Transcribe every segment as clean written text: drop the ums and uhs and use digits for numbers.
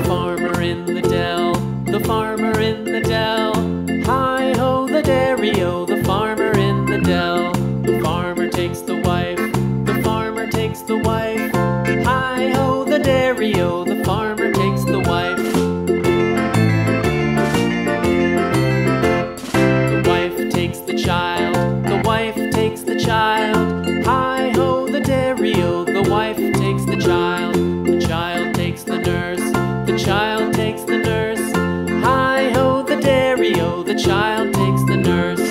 Farmer in the dell, the farmer in the dell. Hi-ho the dairy-o, the farmer in the dell. The farmer takes the wife, the farmer takes the wife. Hi-ho the dairy-o, the farmer takes the wife. The wife takes the child, the wife takes the child. Hi-ho the dairy-o, the wife takes the child. The child takes the nurse, the child takes the nurse. Hi-ho the dairy-o, the child takes the nurse.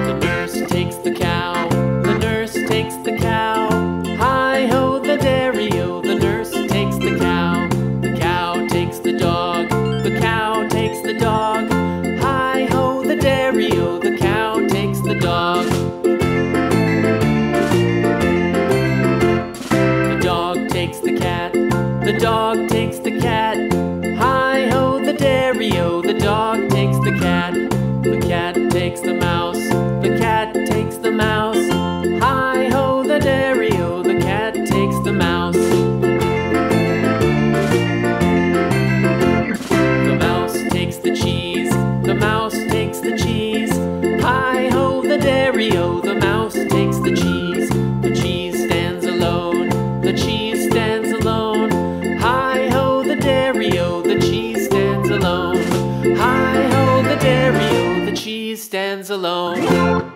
The nurse takes the cow, the nurse takes the cow. Hi-ho the dairy-o, the nurse takes the cow. The cow takes the dog, the cow takes the dog. Hi-ho the dairy-o, the cow takes the dog. The dog takes the cat, the dog takes the cat. Hi-ho the dairy-o, the dog takes the cat. The cat takes the mouse, the cat takes the mouse. Hi-ho the dairy-o, the cat takes the mouse. The mouse takes the cheese, the mouse takes the cheese. Hi-ho the dairy-o, the mouse takes the cheese. The cheese stands alone, the cheese stands alone. Hi-ho the dairy-o, the cheese stands alone. Hi-ho the dairy-o, the cheese stands alone.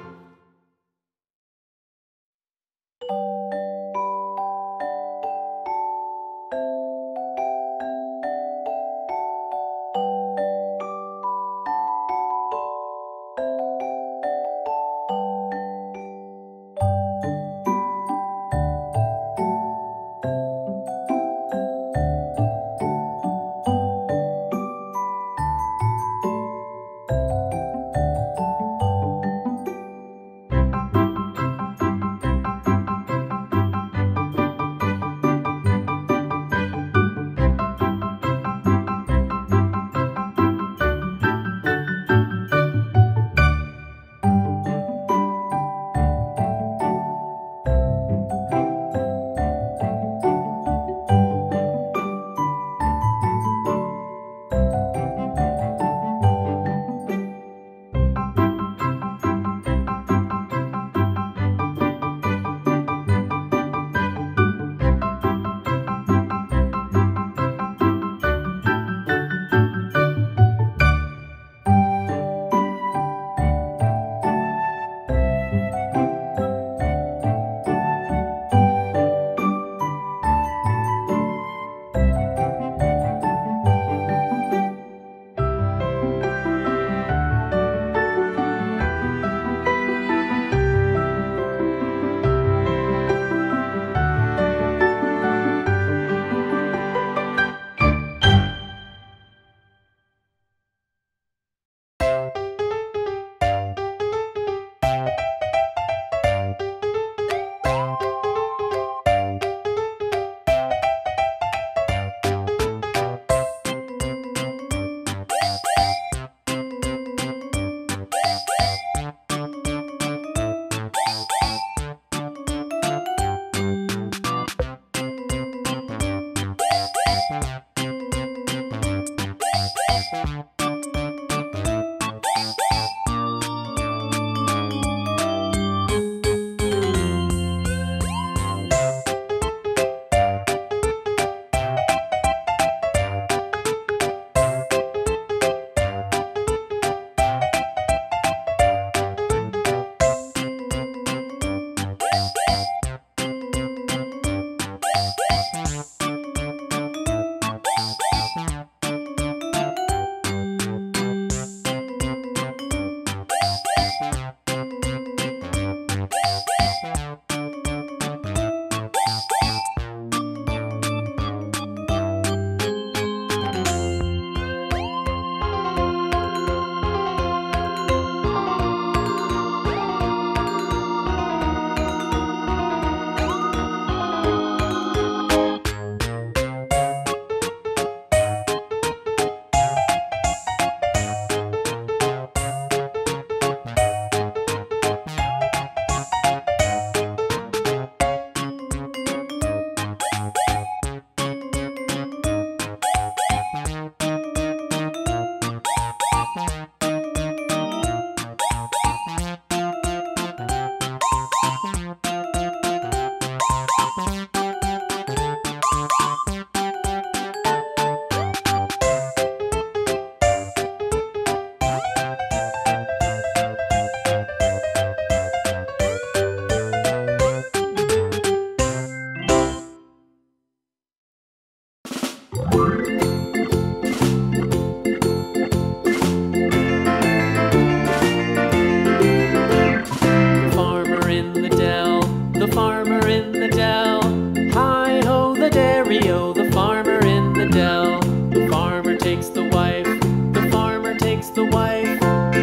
the wife.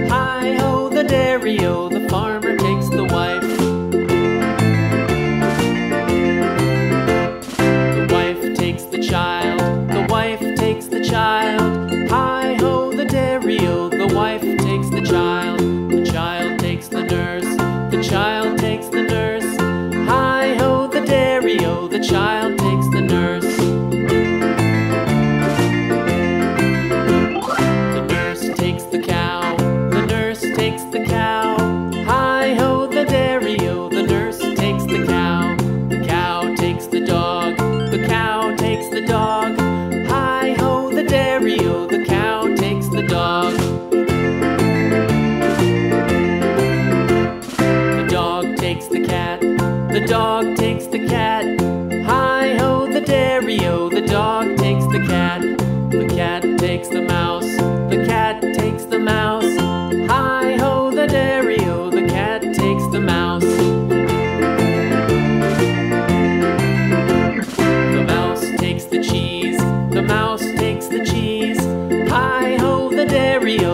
Hi-ho, the dairy-o, the farmer takes the wife. The wife takes the child, the wife takes the child. Hi-ho, the dairy-o, the wife takes the child. The child takes the nurse, the child takes the nurse. Hi-ho, the dairy-o, the child takes the nurse. The nurse takes the cow, the nurse takes the cow. Hi-ho, the dairy-o, the nurse takes the cow. The cow takes the dog, the cow takes the dog. Hi-ho, the dairy-o, the cow takes the dog. The dog takes the cat, the dog takes the cat. Hi-ho, the dairy-o, the dog takes the cat. The cat takes the mouse, the cat takes the mouse. Hi-ho, the dairy-o, the cat takes the mouse. The mouse takes the cheese, the mouse takes the cheese. Hi-ho, the dairy-o,